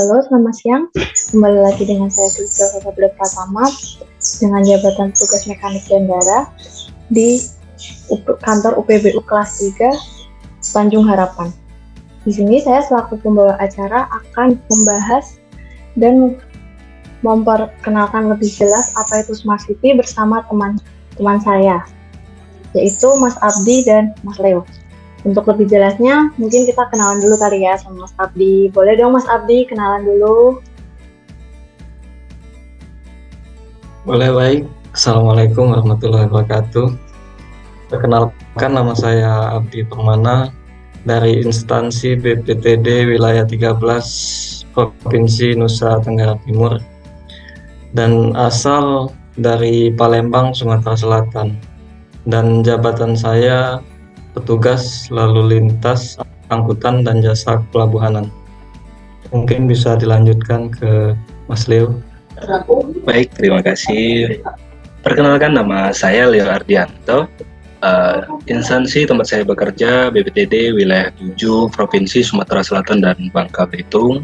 Halo, selamat siang. Kembali lagi dengan saya Priscil Sasabda Pratama dengan jabatan tugas mekanik bandara di kantor UPBU kelas 3 Tanjung Harapan. Di sini saya selaku pembawa acara akan membahas dan memperkenalkan lebih jelas apa itu Smart City bersama teman-teman saya, yaitu Mas Abdi dan Mas Leo. Untuk lebih jelasnya, mungkin kita kenalan dulu kali ya sama Mas Abdi. Boleh dong Mas Abdi, kenalan dulu. Boleh, baik. Assalamualaikum warahmatullahi wabarakatuh. Perkenalkan, nama saya Abdi Permana dari instansi BPTD Wilayah 13 Provinsi Nusa Tenggara Timur dan asal dari Palembang, Sumatera Selatan. Dan jabatan saya petugas lalu lintas angkutan dan jasa pelabuhanan. Mungkin bisa dilanjutkan ke Mas Leo. Baik, terima kasih. Perkenalkan, nama saya Leo Ardianto. Instansi tempat saya bekerja BPTD Wilayah 7 Provinsi Sumatera Selatan dan Bangka Belitung.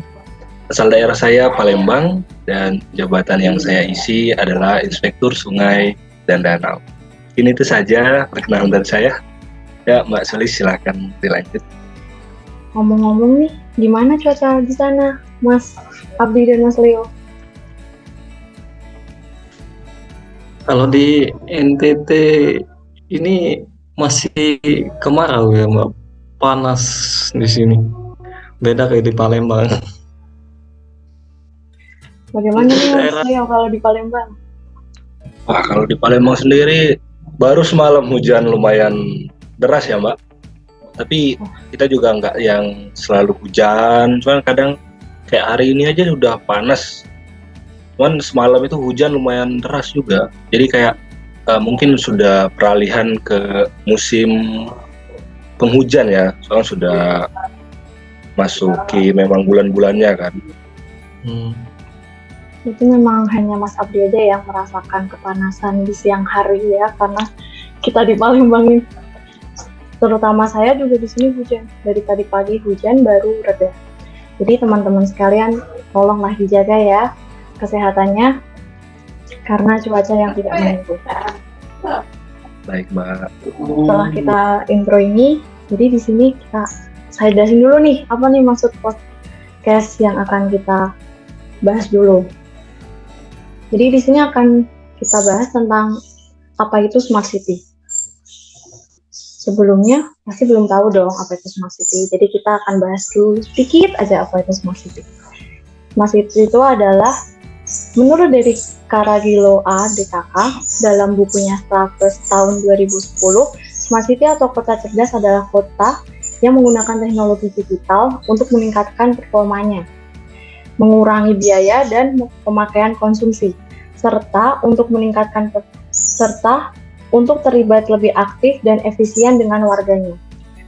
Asal daerah saya Palembang dan jabatan yang saya isi adalah Inspektur Sungai dan Danau. Ini itu saja perkenalan dari saya. Ya, Mbak Sulis, silakan dilanjut. Ngomong-ngomong nih, gimana cuaca di sana, Mas Abdi dan Mas Leo? Kalau di NTT ini masih kemarau ya, Mbak. Panas di sini. Beda kayak di Palembang. Bagaimana nih Mas Leo kalau di Palembang? Wah, kalau di Palembang sendiri baru semalam hujan lumayan deras ya, Mbak. Tapi kita juga nggak yang selalu hujan, cuman kadang kayak hari ini aja udah panas. Cuman semalam itu hujan lumayan deras juga. Jadi kayak mungkin sudah peralihan ke musim penghujan ya, soalnya sudah masuki memang bulan-bulannya kan. Itu memang hanya Mas Abdi aja yang merasakan kepanasan di siang hari ya, karena kita di Palembang ini. Terutama saya juga di sini hujan. Dari tadi pagi hujan baru reda. Jadi teman-teman sekalian, tolonglah dijaga ya kesehatannya karena cuaca yang tidak menentu. Baik, Mbak. Setelah kita intro ini, jadi di sini saya jelasin dulu nih apa nih maksud podcast yang akan kita bahas dulu. Jadi di sini akan kita bahas tentang apa itu Smart City. Sebelumnya pasti belum tahu dong apa itu Smart City. Jadi kita akan bahas dulu sedikit aja apa itu Smart City. Smart City itu adalah menurut dari Karagilo A. DKK dalam bukunya Stratus tahun 2010, Smart City atau kota cerdas adalah kota yang menggunakan teknologi digital untuk meningkatkan performanya, mengurangi biaya dan pemakaian konsumsi, serta untuk terlibat lebih aktif dan efisien dengan warganya.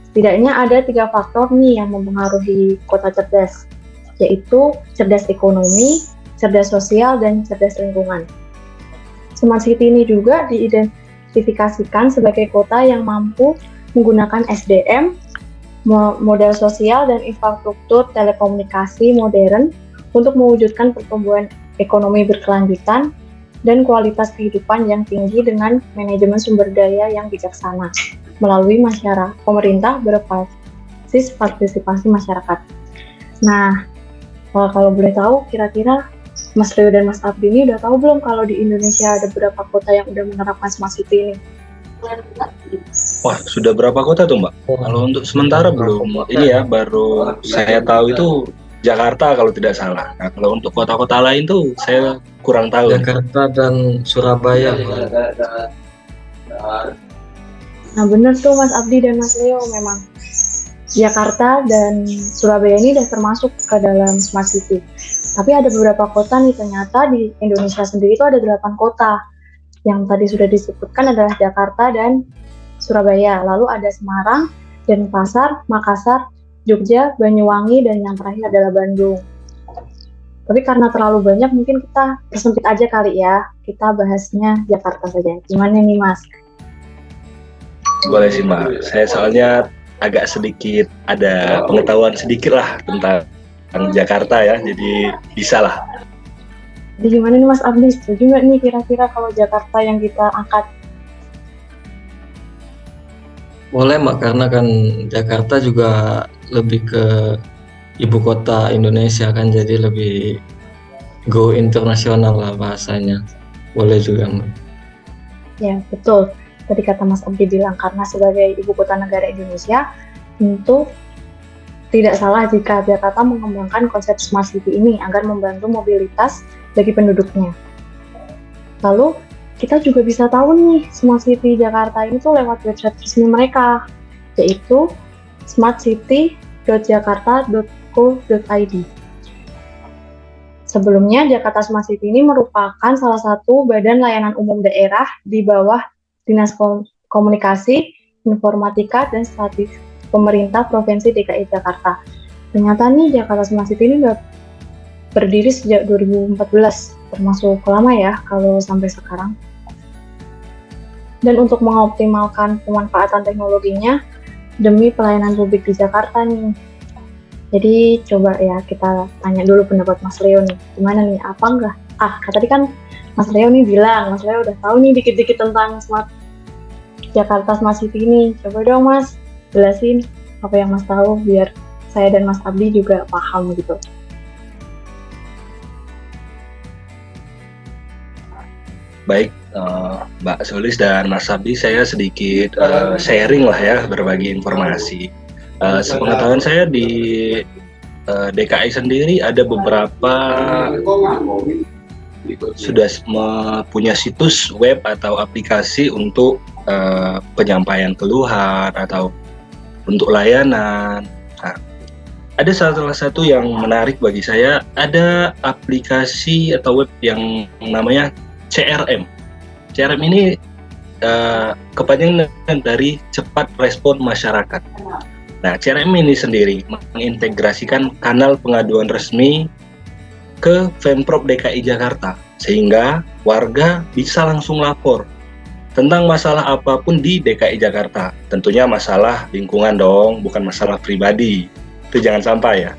Setidaknya ada 3 faktor nih yang mempengaruhi kota cerdas, yaitu cerdas ekonomi, cerdas sosial, dan cerdas lingkungan. Smart City ini juga diidentifikasikan sebagai kota yang mampu menggunakan SDM, modal sosial, dan infrastruktur telekomunikasi modern untuk mewujudkan pertumbuhan ekonomi berkelanjutan dan kualitas kehidupan yang tinggi dengan manajemen sumber daya yang bijaksana melalui pemerintah berbasis partisipasi masyarakat. Nah, kalau boleh tahu, kira-kira Mas Leo dan Mas Abdi ini udah tahu belum kalau di Indonesia ada berapa kota yang udah menerapkan Smart City ini? Wah, sudah berapa kota tuh, Mbak? Kalau untuk sementara belum. Ini ya, baru saya tahu itu Jakarta kalau tidak salah. Nah, kalau untuk kota-kota lain tuh saya kurang tahu. Jakarta dan Surabaya. Nah benar tuh Mas Abdi dan Mas Leo, memang Jakarta dan Surabaya ini udah termasuk ke dalam Smart City. Tapi ada beberapa kota nih, ternyata di Indonesia sendiri itu ada 8 kota. Yang tadi sudah disebutkan adalah Jakarta dan Surabaya. Lalu ada Semarang, Denpasar, Makassar, Jogja, Banyuwangi, dan yang terakhir adalah Bandung. Tapi karena terlalu banyak, mungkin kita persempit aja kali ya. Kita bahasnya Jakarta saja. Gimana nih, Mas? Boleh sih, Mbak. Saya soalnya agak sedikit ada pengetahuan sedikit lah tentang Jakarta ya, jadi bisa lah. Jadi gimana nih Mas Abdi, setuju nggak nih kira-kira kalau Jakarta yang kita angkat? Boleh Mbak, karena kan Jakarta juga lebih ke ibu kota Indonesia kan, jadi lebih go internasional lah bahasanya. Boleh juga Mbak. Ya, betul. Tadi kata Mas Abdi bilang, karena sebagai ibu kota negara Indonesia, tentu tidak salah jika Jakarta mengembangkan konsep Smart City ini agar membantu mobilitas bagi penduduknya. Lalu, kita juga bisa tahu nih, Smart City Jakarta ini tuh lewat website resmi mereka, yaitu smartcity.jakarta.co.id. Sebelumnya, Jakarta Smart City ini merupakan salah satu badan layanan umum daerah di bawah Dinas Komunikasi, Informatika, dan Statistik Pemerintah Provinsi DKI Jakarta. Ternyata nih Jakarta Smart City ini udah berdiri sejak 2014, termasuk lama ya kalau sampai sekarang. Dan untuk mengoptimalkan pemanfaatan teknologinya demi pelayanan publik di Jakarta nih. Jadi coba ya kita tanya dulu pendapat Mas Leo nih, gimana nih, apa enggak? Tadi kan Mas Leo nih bilang, Mas Leo udah tahu nih dikit-dikit tentang Jakarta Smart City ini. Coba dong Mas, jelasin apa yang Mas tahu biar saya dan Mas Abdi juga paham gitu. Baik, Mbak Sulis dan Mas Abdi, saya sedikit sharing lah ya, berbagi informasi. Sepengetahuan saya di DKI sendiri ada beberapa sudah punya situs web atau aplikasi untuk penyampaian keluhan atau untuk layanan. Nah, ada salah satu yang menarik bagi saya, ada aplikasi atau web yang namanya CRM. CRM ini kepanjangan dari Cepat Respon Masyarakat. Nah, CRM ini sendiri mengintegrasikan kanal pengaduan resmi ke Pemprov DKI Jakarta, sehingga warga bisa langsung lapor tentang masalah apapun di DKI Jakarta. Tentunya masalah lingkungan dong, bukan masalah pribadi. Itu jangan sampai ya.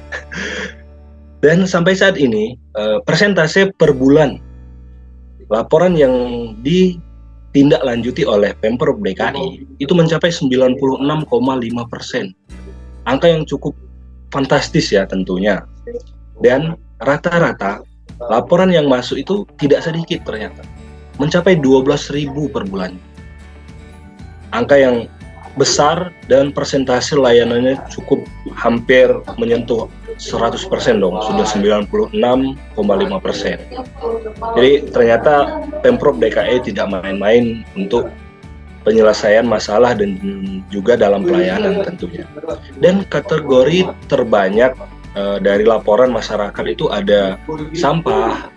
Dan sampai saat ini, persentase per bulan laporan yang ditindaklanjuti oleh Pemprov DKI itu mencapai 96,5%. Angka yang cukup fantastis ya tentunya. Dan rata-rata laporan yang masuk itu tidak sedikit ternyata, mencapai 12.000 per bulan. Angka yang besar dan persentase layanannya cukup hampir menyentuh 100% dong, sudah 96,5%. Jadi ternyata Pemprov DKI tidak main-main untuk penyelesaian masalah dan juga dalam pelayanan tentunya. Dan kategori terbanyak dari laporan masyarakat itu ada sampah,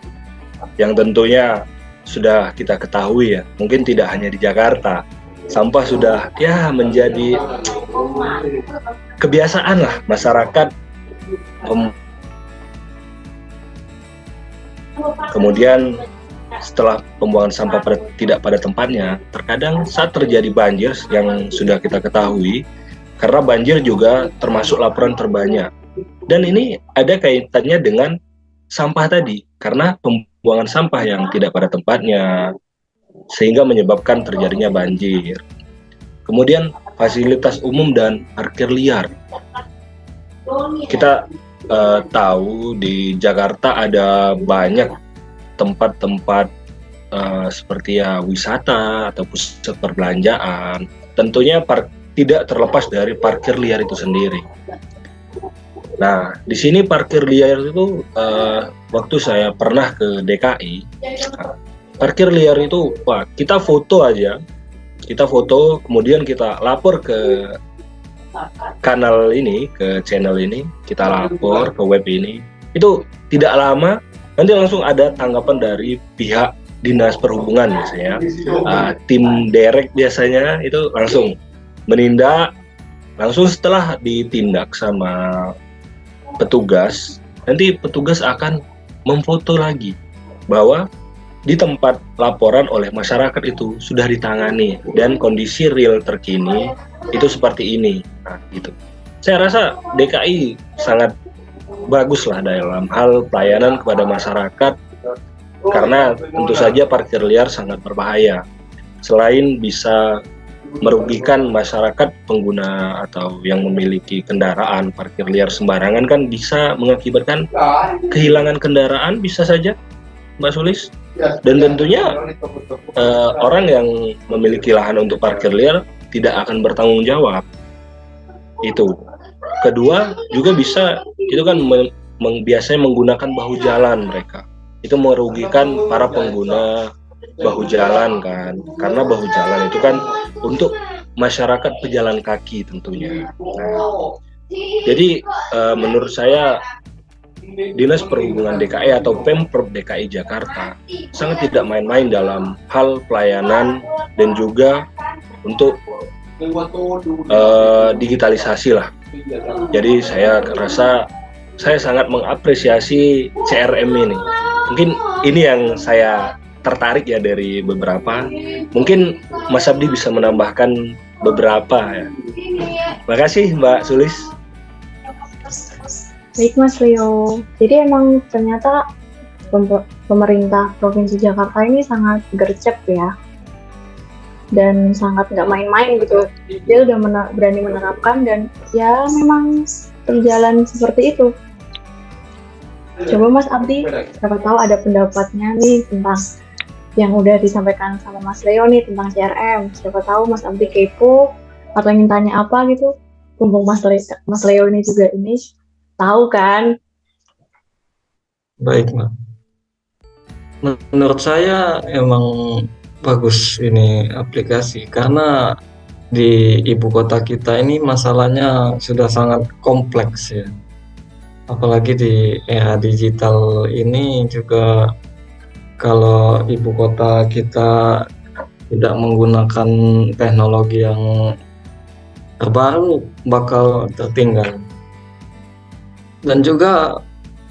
yang tentunya sudah kita ketahui ya, mungkin tidak hanya di Jakarta, sampah sudah ya menjadi kebiasaan lah masyarakat. Kemudian setelah pembuangan sampah tidak pada tempatnya, terkadang saat terjadi banjir yang sudah kita ketahui, karena banjir juga termasuk laporan terbanyak. Dan ini ada kaitannya dengan sampah tadi, karena pembuangan sampah yang tidak pada tempatnya, sehingga menyebabkan terjadinya banjir. Kemudian fasilitas umum dan parkir liar. Kita tahu di Jakarta ada banyak tempat-tempat seperti ya wisata atau pusat perbelanjaan. Tentunya tidak terlepas dari parkir liar itu sendiri. Nah, di sini parkir liar itu waktu saya pernah ke DKI, parkir liar itu, wah, kita foto aja, kemudian kita lapor ke kanal ini, ke channel ini, kita lapor ke web ini, itu tidak lama nanti langsung ada tanggapan dari pihak Dinas Perhubungan biasanya, tim derek biasanya itu langsung menindak, langsung setelah ditindak sama petugas, nanti petugas akan memfoto lagi bahwa di tempat laporan oleh masyarakat itu sudah ditangani dan kondisi real terkini itu seperti ini. Nah, gitu. Saya rasa DKI sangat bagus lah dalam hal pelayanan kepada masyarakat, karena tentu saja parkir liar sangat berbahaya. Selain bisa merugikan masyarakat pengguna atau yang memiliki kendaraan, parkir liar sembarangan kan bisa mengakibatkan kehilangan kendaraan, bisa saja Mbak Sulis. Dan tentunya orang yang memiliki lahan untuk parkir liar tidak akan bertanggung jawab. Itu. Kedua, juga bisa itu kan biasanya menggunakan bahu jalan mereka. Itu merugikan para pengguna bahu jalan kan, karena bahu jalan itu kan untuk masyarakat pejalan kaki tentunya. Nah, jadi menurut saya Dinas Perhubungan DKI atau Pemprov DKI Jakarta sangat tidak main-main dalam hal pelayanan dan juga untuk digitalisasi lah. Jadi saya rasa saya sangat mengapresiasi CRM ini. Mungkin ini yang saya tertarik ya dari beberapa. Mungkin Mas Abdi bisa menambahkan beberapa ya. Terima kasih Mbak Sulis. Baik Mas Leo, jadi emang ternyata pemerintah Provinsi Jakarta ini sangat gercep ya, dan sangat nggak main-main gitu. Dia udah berani menerapkan dan ya memang berjalan seperti itu. Coba Mas Abdi, siapa tahu ada pendapatnya nih tentang yang udah disampaikan sama Mas Leo nih tentang CRM. Siapa tahu Mas Abdi kepo atau ingin tanya apa gitu. Mumpung Mas Leo ini juga ini tahu kan? Baik, Mbak. Menurut saya emang bagus ini aplikasi karena di ibu kota kita ini masalahnya sudah sangat kompleks ya. Apalagi di era digital ini juga kalau ibu kota kita tidak menggunakan teknologi yang terbaru bakal tertinggal. Dan juga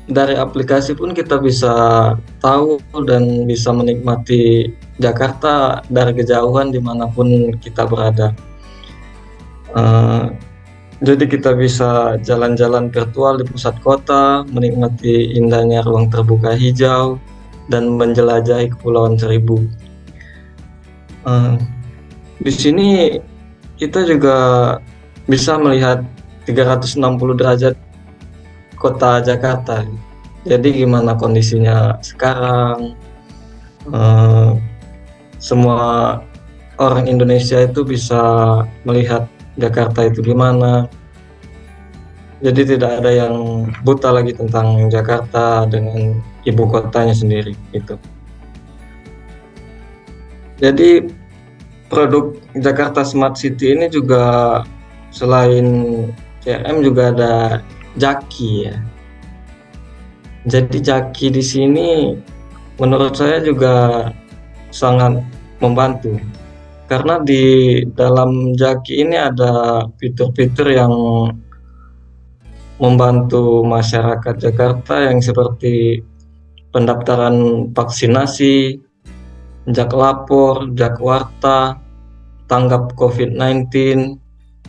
dari aplikasi pun kita bisa tahu dan bisa menikmati Jakarta dari kejauhan dimanapun kita berada. Jadi kita bisa jalan-jalan virtual di pusat kota, menikmati indahnya ruang terbuka hijau, dan menjelajahi Kepulauan Seribu. Di sini kita juga bisa melihat 360 derajat kota Jakarta. Jadi gimana kondisinya sekarang? Semua orang Indonesia itu bisa melihat Jakarta itu gimana. Jadi tidak ada yang buta lagi tentang Jakarta dengan ibu kotanya sendiri gitu. Jadi produk Jakarta Smart City ini juga selain CRM juga ada Jaki ya. Jadi Jaki di sini menurut saya juga sangat membantu karena di dalam Jaki ini ada fitur-fitur yang membantu masyarakat Jakarta yang seperti pendaftaran vaksinasi, jak lapor, jak warta, tanggap COVID-19,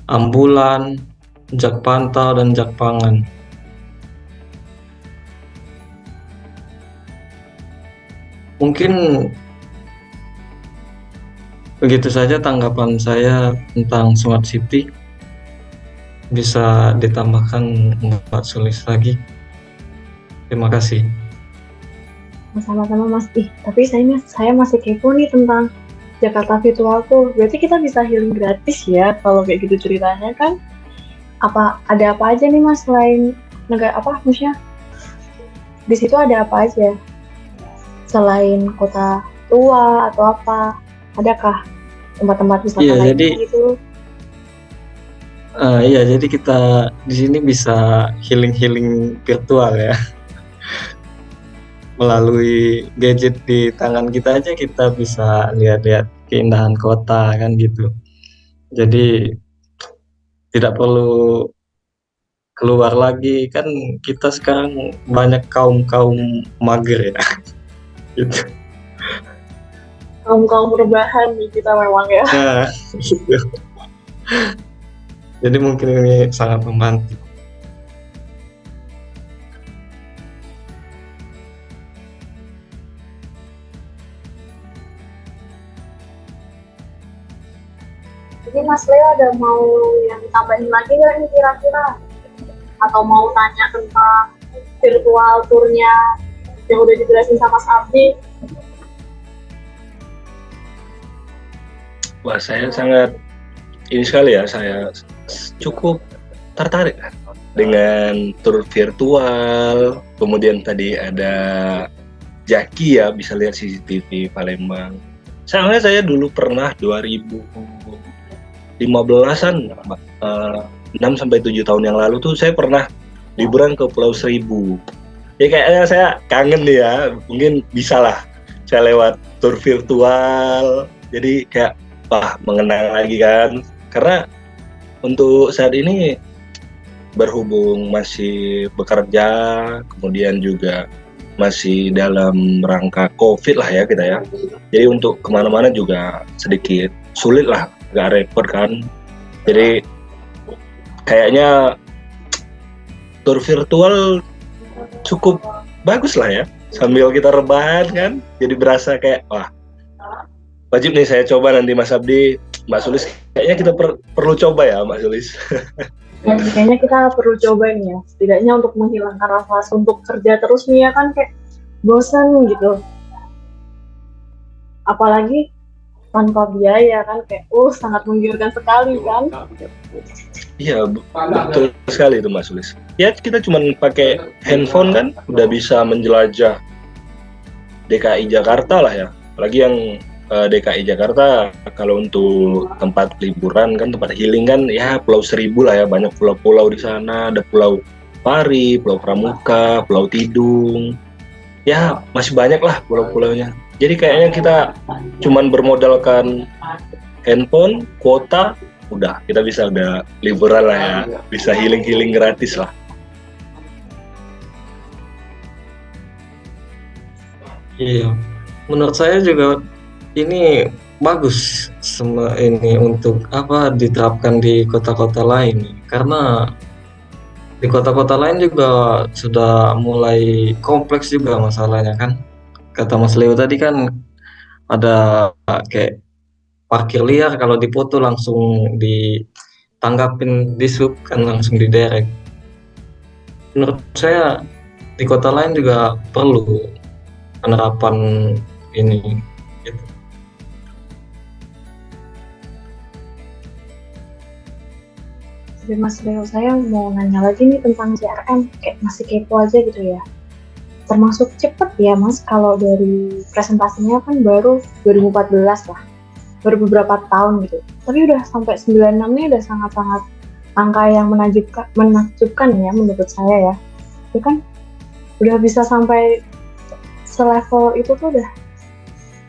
ambulan, jak pantau, dan jak pangan. Mungkin begitu saja tanggapan saya tentang Smart City. Bisa ditambahkan Mbak Sulis lagi. Terima kasih. Sama-sama Mas. Tapi saya masih kepo nih tentang Jakarta Virtual tuh. Berarti kita bisa healing gratis ya kalau kayak gitu ceritanya kan? Ada apa aja nih Mas selain negara maksudnya di situ ada apa aja selain kota tua atau apa? Adakah tempat-tempat wisata lainnya gitu? Iya, jadi kita di sini bisa healing virtual ya. Melalui gadget di tangan kita aja kita bisa lihat-lihat keindahan kota kan gitu. Jadi tidak perlu keluar lagi kan, kita sekarang banyak kaum mager ya. Gitu. Kaum rebahan nih kita memang ya. Nah, gitu. Jadi mungkin ini sangat membantu. Jadi Mas Leo ada mau yang tambahin lagi nggak nih kira-kira? Atau mau tanya tentang virtual tournya yang udah dijelasin sama Mas Abdi? Wah, saya sangat ini sekali ya, saya cukup tertarik dengan tour virtual. Kemudian tadi ada Jaki ya, bisa lihat CCTV Palembang. Soalnya saya dulu pernah 2015-an, 6-7 tahun yang lalu tuh saya pernah liburan ke Pulau Seribu. Ya kayaknya saya kangen nih ya, mungkin bisa lah saya lewat tour virtual. Jadi kayak wah, mengenang lagi kan. Karena untuk saat ini berhubung masih bekerja, kemudian juga masih dalam rangka COVID lah ya kita ya. Jadi untuk kemana-mana juga sedikit sulit lah, agak repot kan. Jadi kayaknya tour virtual cukup bagus lah ya. Sambil kita rebahan kan, jadi berasa kayak wah, wajib nih saya coba nanti Mas Abdi, Mbak Sulis. Kayaknya kita perlu coba ya Mbak Sulis. Kayaknya kita perlu coba nih ya, setidaknya untuk menghilangkan rasa suntuk kerja terus nih ya kan, kayak bosan gitu. Apalagi tanpa biaya kan, kayak sangat menggiurkan sekali kan. Iya, betul sekali itu Mas Sulis. Ya kita cuma pakai handphone kan, udah bisa menjelajah DKI Jakarta lah ya. Apalagi yang DKI Jakarta, kalau untuk tempat liburan kan, tempat healing kan ya Pulau Seribu lah ya, banyak pulau-pulau di sana, ada Pulau Pari, Pulau Pramuka, Pulau Tidung, ya masih banyak lah pulau-pulaunya. Jadi kayaknya kita cuman bermodalkan handphone, kuota, udah kita bisa udah liburan lah ya, bisa healing-healing gratis lah. Iya, menurut saya juga ini bagus ini untuk diterapkan di kota-kota lain, karena di kota-kota lain juga sudah mulai kompleks juga masalahnya kan. Kata Mas Leo tadi kan ada kayak parkir liar, kalau dipoto langsung ditanggapin di sub kan, langsung diderek. Menurut saya di kota lain juga perlu penerapan ini gitu. Jadi Mas Leo, saya mau nanya lagi nih tentang CRM, kayak masih kepo aja gitu ya. Termasuk cepet ya Mas, kalau dari presentasinya kan baru 2014 lah, baru beberapa tahun gitu. Tapi udah sampai 96 nih, udah sangat-sangat angka yang menakjubkan ya menurut saya ya. Itu kan udah bisa sampai selevel itu tuh udah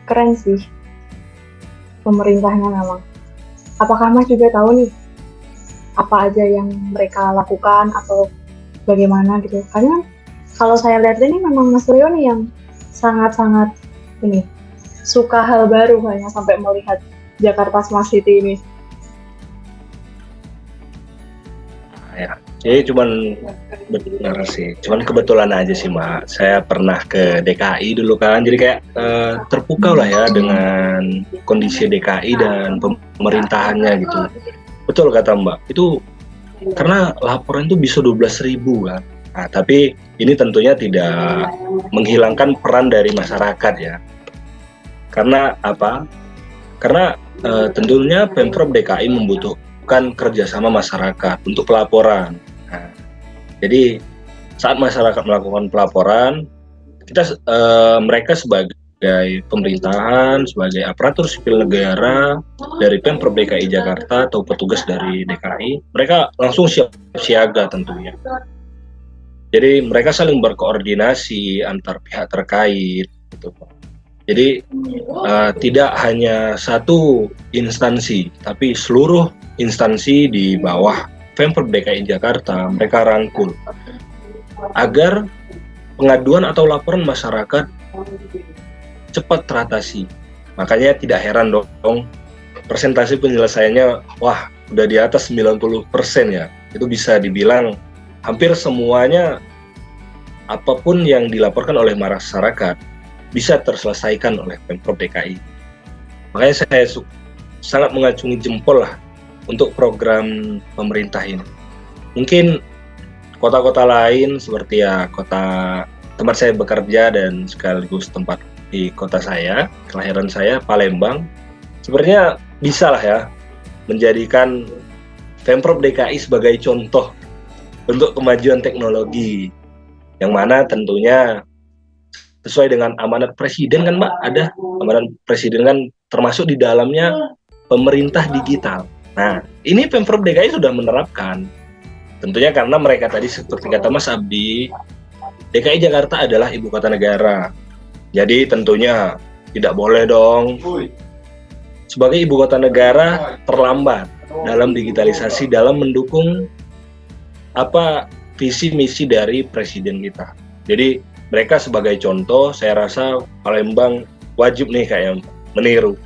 keren sih pemerintahnya memang. Apakah Mas juga tahu nih apa aja yang mereka lakukan atau bagaimana gitu? Karena kalau saya lihat ini memang Mas Leo nih yang sangat-sangat ini suka hal baru, hanya sampai melihat Jakarta Smart City ini. Ya, jadi cuman benar sih, cuman kebetulan aja sih Mbak, saya pernah ke DKI dulu kan, jadi kayak terpukau lah ya dengan kondisi DKI dan pemerintahannya gitu. Betul kata Mbak, itu karena laporan itu bisa 12.000 kan. Nah, tapi ini tentunya tidak menghilangkan peran dari masyarakat ya. Karena apa? Karena tentunya Pemprov DKI membutuhkan kerjasama masyarakat untuk pelaporan. Nah, jadi saat masyarakat melakukan pelaporan, mereka sebagai pemerintahan, sebagai aparatur sipil negara dari Pemprov DKI Jakarta atau petugas dari DKI, mereka langsung siap siaga tentunya. Jadi mereka saling berkoordinasi antar pihak terkait gitu. Jadi tidak hanya satu instansi, tapi seluruh instansi di bawah Pemprov DKI Jakarta mereka rangkul agar pengaduan atau laporan masyarakat cepat teratasi. Makanya tidak heran dong persentase penyelesaiannya wah udah di atas 90% ya. Itu bisa dibilang hampir semuanya apapun yang dilaporkan oleh masyarakat bisa terselesaikan oleh Pemprov DKI. Makanya saya sangat mengacungi jempol lah untuk program pemerintah ini. Mungkin kota-kota lain seperti ya kota tempat saya bekerja dan sekaligus tempat di kota saya, kelahiran saya, Palembang, sebenarnya bisa lah ya menjadikan Pemprov DKI sebagai contoh untuk kemajuan teknologi, yang mana tentunya sesuai dengan amanat Presiden kan Mbak, ada amanat Presiden kan termasuk di dalamnya pemerintah digital. Nah, ini Pemprov DKI sudah menerapkan. Tentunya karena mereka tadi seperti kata Mas Abdi, DKI Jakarta adalah ibu kota negara. Jadi tentunya tidak boleh dong sebagai ibu kota negara terlambat dalam digitalisasi, dalam mendukung visi misi dari presiden kita. Jadi mereka sebagai contoh, saya rasa Palembang wajib nih kayak meniru.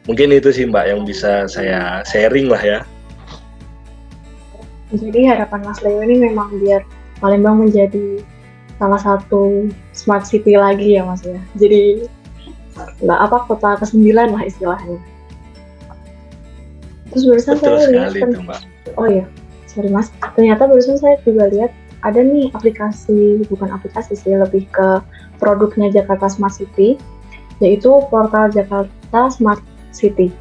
Mungkin itu sih Mbak yang bisa saya sharing lah ya. Jadi harapan Mas Leo ini memang biar Palembang menjadi salah satu smart city lagi ya Mas ya. Jadi kota ke-9 lah istilahnya. Terus barusan Betul saya lihat sekali itu Mbak. Oh iya, sorry Mas. Ternyata barusan saya juga lihat ada nih bukan aplikasi sih, lebih ke produknya Jakarta Smart City, yaitu portal Jakarta Smart City.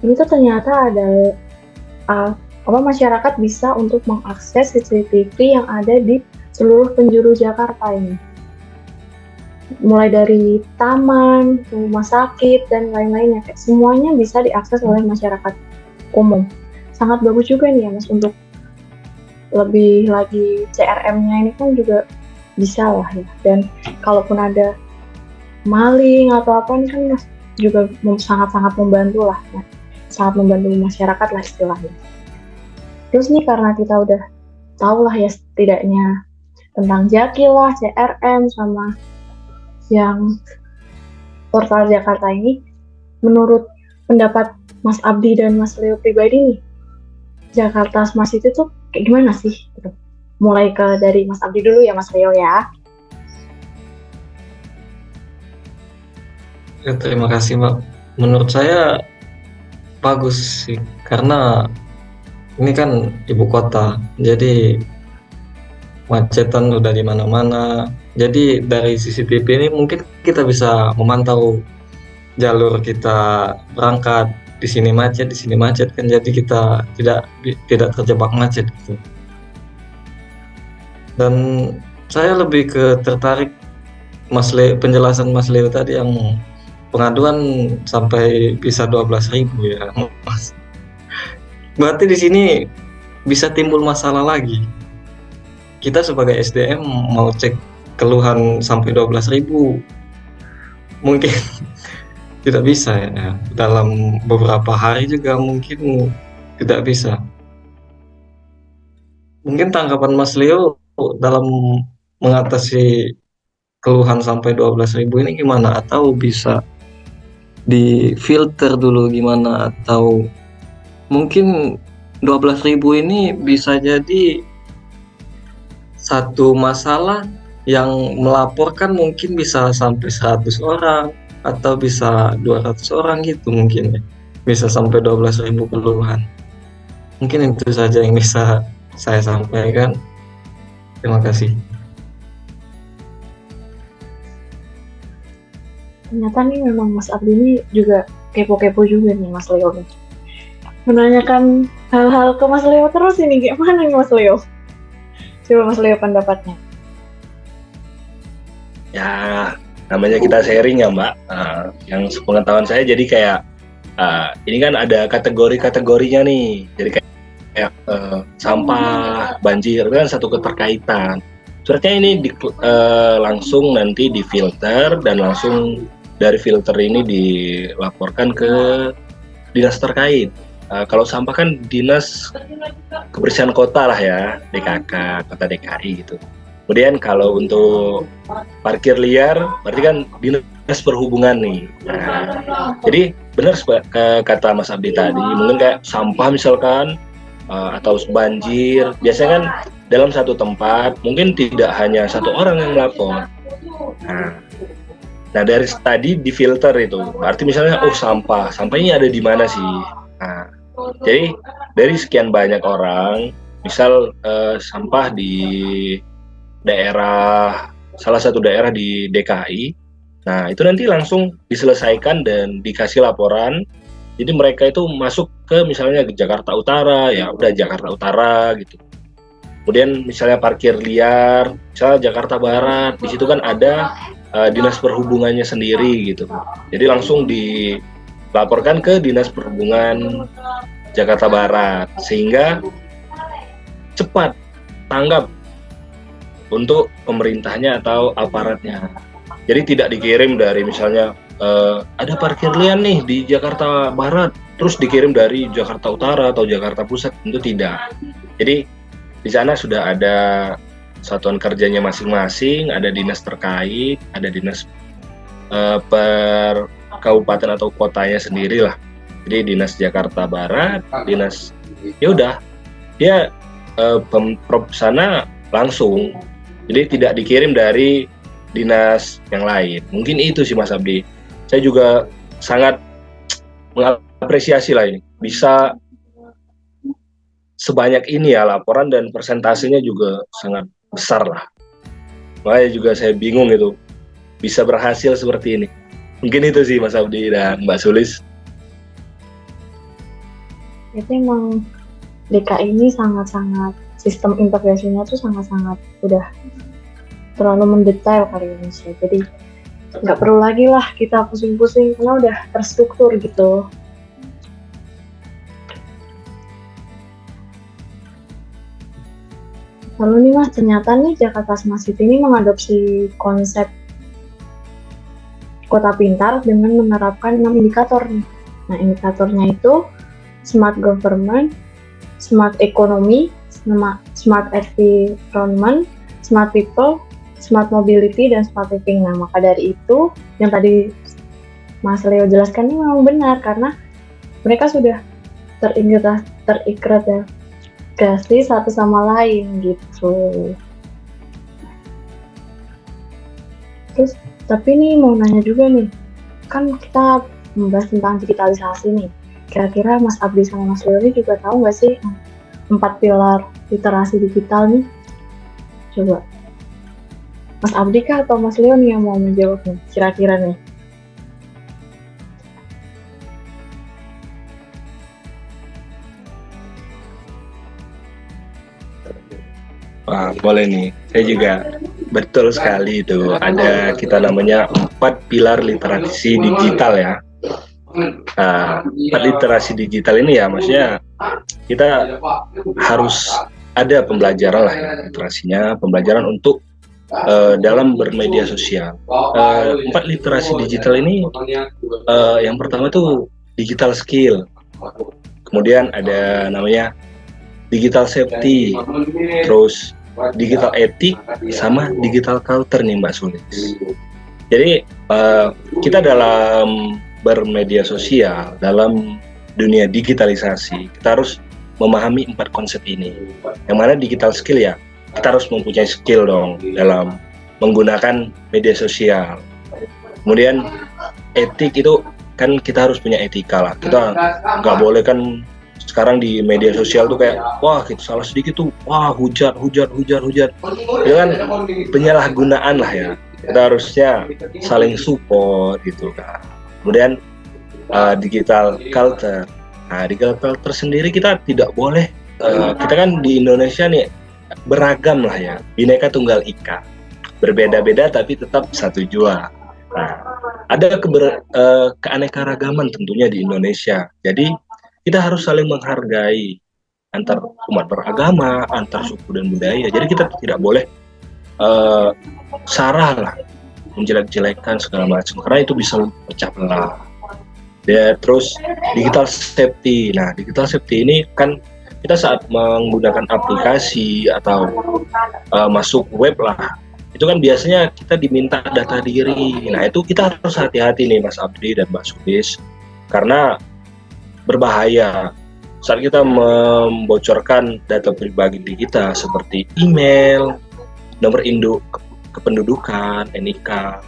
Ini tuh ternyata ada masyarakat bisa untuk mengakses CCTV yang ada di seluruh penjuru Jakarta ini. Mulai dari taman, rumah sakit, dan lain-lainnya. Semuanya bisa diakses oleh masyarakat umum. Sangat bagus juga nih ya Mas, untuk lebih lagi CRM-nya ini kan juga bisa lah ya. Dan kalaupun ada maling atau apa, ini kan Mas juga sangat-sangat membantu lah ya. Sangat membantu masyarakat lah istilahnya. Terus nih karena kita udah tahu lah ya setidaknya tentang Jakil lah, CRM, sama yang portal Jakarta ini, menurut pendapat Mas Abdi dan Mas Leo pribadi nih, Jakarta Smart City tuh kayak gimana sih? Gitu. Mulai dari Mas Abdi dulu ya Mas Leo ya. Ya, terima kasih Mbak. Menurut saya bagus sih, karena ini kan ibu kota, jadi macetan udah di mana-mana. Jadi dari CCTV ini mungkin kita bisa memantau jalur kita berangkat, di sini macet kan, jadi kita tidak terjebak macet gitu. Dan saya lebih tertarik penjelasan Mas Leo tadi yang pengaduan sampai bisa 12.000 ya Mas. Berarti di sini bisa timbul masalah lagi. Kita sebagai SDM mau cek keluhan sampai 12.000 mungkin tidak bisa ya. Dalam beberapa hari juga mungkin tidak bisa. Mungkin tanggapan Mas Leo dalam mengatasi keluhan sampai 12.000 ini gimana? Atau bisa difilter dulu gimana? Atau mungkin 12.000 ini bisa jadi satu masalah yang melaporkan mungkin bisa sampai 100 orang atau bisa 200 orang gitu mungkin ya. Bisa sampai 12.000 keluhan. Mungkin itu saja yang bisa saya sampaikan. Terima kasih. Ternyata nih memang Mas Abdi ini juga kepo-kepo juga nih Mas Leo nih. Menanyakan hal-hal ke Mas Leo terus ini, gimana nih Mas Leo? Coba Mas Leo pendapatnya. Ya, namanya kita sharing ya Mbak. Yang sepengetahuan saya jadi kayak ini kan ada kategori-kategorinya nih. Jadi kayak sampah, banjir, itu kan satu keterkaitan. Sebenarnya ini langsung nanti difilter dan langsung dari filter ini dilaporkan ke dinas terkait. Kalau sampah kan dinas kebersihan kota lah ya, DKK, kota DKI gitu. Kemudian kalau untuk parkir liar, berarti kan dinas perhubungan nih. Jadi benar kata Mas Abdi tadi, mungkin kayak sampah misalkan atau banjir, biasanya kan dalam satu tempat mungkin tidak hanya satu orang yang melapor. Nah dari tadi difilter itu, berarti misalnya sampahnya ada di mana sih? Nah Jadi dari sekian banyak orang, misal sampah di daerah, salah satu daerah di DKI, nah itu nanti langsung diselesaikan dan dikasih laporan. Jadi mereka itu masuk ke misalnya ke Jakarta Utara, ya udah Jakarta Utara gitu. Kemudian misalnya parkir liar, misalnya Jakarta Barat, di situ kan ada dinas perhubungannya sendiri gitu. Jadi langsung dilaporkan ke dinas perhubungan Jakarta Barat, sehingga cepat tanggap untuk pemerintahnya atau aparatnya. Jadi tidak dikirim dari misalnya ada parkir liar nih di Jakarta Barat, terus dikirim dari Jakarta Utara atau Jakarta Pusat, tentu tidak. Jadi di sana sudah ada satuan kerjanya masing-masing, ada dinas terkait, ada dinas per kabupaten atau kotanya sendiri lah. Jadi dinas Jakarta Barat, dinas ya udah dia pemprov sana langsung. Jadi tidak dikirim dari dinas yang lain. Mungkin itu sih Mas Abdi. Saya juga sangat mengapresiasi lah ini. Bisa sebanyak ini ya laporan dan persentasenya juga sangat besar lah. Makanya juga saya bingung itu bisa berhasil seperti ini. Mungkin itu sih Mas Abdi dan Mbak Sulis. Itu emang DKI ini sangat-sangat sistem integrasinya tuh sangat-sangat udah terlalu mendetail kali ini sih. Jadi nggak perlu lagi lah kita pusing-pusing karena udah terstruktur gitu. Lalu nih Mas, ternyata nih Jakarta Smart City ini mengadopsi konsep kota pintar dengan menerapkan 6 indikator nih. Nah, indikatornya itu smart government, smart economy, smart environment, smart people, smart mobility, dan smart living. Nah, maka dari itu yang tadi Mas Leo jelaskan ini memang benar karena mereka sudah terintegrasi satu sama lain gitu. Terus tapi nih mau nanya juga nih, kan kita membahas tentang digitalisasi nih. Kira-kira Mas Abdi sama Mas Leo ini juga tahu nggak sih 4 pilar literasi digital nih? Coba Mas Abdi kah atau Mas Leo nih yang mau menjawab nih, kira-kira nih? Wah, boleh nih. Saya juga betul sekali itu. Ada kita namanya 4 pilar literasi digital ya. Nah, 4 literasi digital ini ya maksudnya kita harus ada pembelajaran lah ya, literasinya, pembelajaran untuk dalam bermedia sosial. 4 literasi digital ini yang pertama tuh digital skill, kemudian ada namanya digital safety, terus digital etik, sama digital culture nih Mbak Sulis. Jadi kita dalam bermedia sosial, dalam dunia digitalisasi, kita harus memahami 4 konsep ini. Yang mana digital skill ya, kita harus mempunyai skill dong dalam menggunakan media sosial. Kemudian etik itu kan kita harus punya etika lah. Kita nggak boleh kan sekarang di media sosial tuh kayak wah kita salah sedikit tuh wah hujat. Itu kan penyalahgunaan lah ya. Kita harusnya saling support gitu kan. Kemudian digital culture. Nah, digital culture sendiri kita tidak boleh kita kan di Indonesia nih beragam lah ya, Bhinneka Tunggal Ika, berbeda-beda tapi tetap satu jua. Nah, ada keanekaragaman tentunya di Indonesia. Jadi kita harus saling menghargai antar umat beragama, antar suku dan budaya. Jadi kita tidak boleh sarah lah, menjelek-jelekan segala macam, karena itu bisa pecah belah. Ya, terus digital safety. Nah, digital safety ini kan kita saat menggunakan aplikasi atau masuk web lah, itu kan biasanya kita diminta data diri. Nah, itu kita harus hati-hati nih Mas Abdi dan Mbak Sulis, karena berbahaya saat kita membocorkan data pribadi kita seperti email, nomor induk kependudukan, NIK,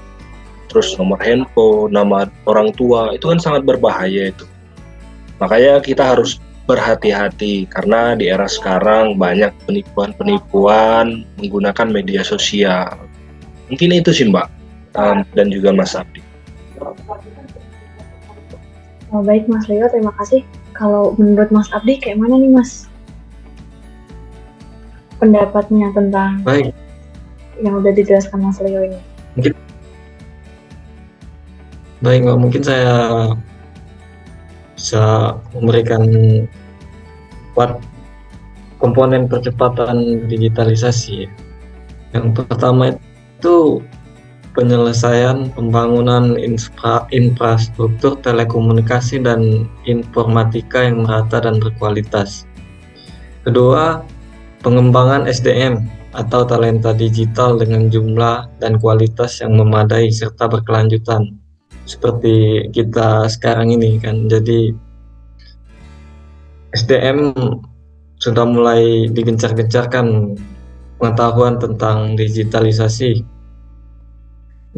terus nomor handphone, nama orang tua, itu kan sangat berbahaya itu. Makanya kita harus berhati-hati karena di era sekarang banyak penipuan-penipuan menggunakan media sosial. Mungkin itu sih Mbak, dan juga Mas Abdi. Oh, baik Mas Leo, terima kasih. Kalau menurut Mas Abdi kayak mana nih Mas? Pendapatnya tentang Baik, yang udah dijelaskan Mas Leo ini. baik Mbak, mungkin saya bisa memberikan 4 komponen percepatan digitalisasi. Yang pertama itu penyelesaian pembangunan infrastruktur telekomunikasi dan informatika yang merata dan berkualitas. Kedua, pengembangan SDM atau talenta digital dengan jumlah dan kualitas yang memadai serta berkelanjutan. Seperti kita sekarang ini kan, jadi SDM sudah mulai digencar-gencarkan pengetahuan tentang digitalisasi.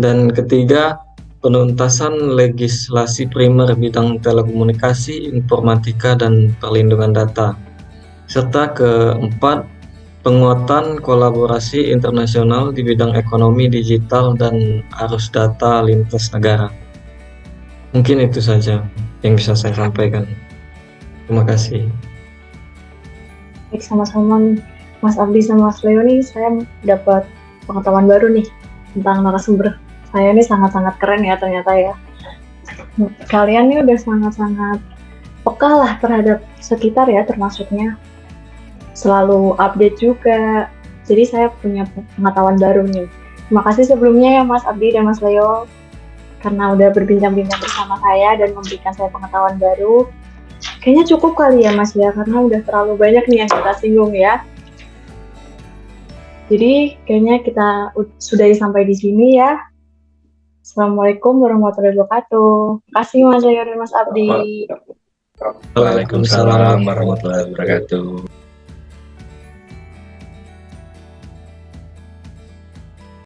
Dan ketiga, penuntasan legislasi primer bidang telekomunikasi, informatika, dan perlindungan data. Serta keempat, penguatan kolaborasi internasional di bidang ekonomi digital dan arus data lintas negara. Mungkin itu saja yang bisa saya sampaikan. Terima kasih. Baik, sama-sama nih Mas Abdi sama Mas Leo nih, saya dapat pengetahuan baru nih tentang narasumber saya nih, sangat-sangat keren ya ternyata ya. Kalian nih udah sangat-sangat peka lah terhadap sekitar ya, termasuknya selalu update juga. Jadi saya punya pengetahuan baru nih. Terima kasih sebelumnya ya Mas Abdi dan Mas Leo karena udah berbincang-bincang bersama saya dan memberikan saya pengetahuan baru. Kayaknya cukup kali ya Mas ya, karena udah terlalu banyak nih yang kita singgung ya. Jadi kayaknya kita sudahi sampai di sini ya. Assalamualaikum warahmatullahi wabarakatuh. Terima kasih Mas Leo dan Mas Abdi. Waalaikumsalam warahmatullahi wabarakatuh.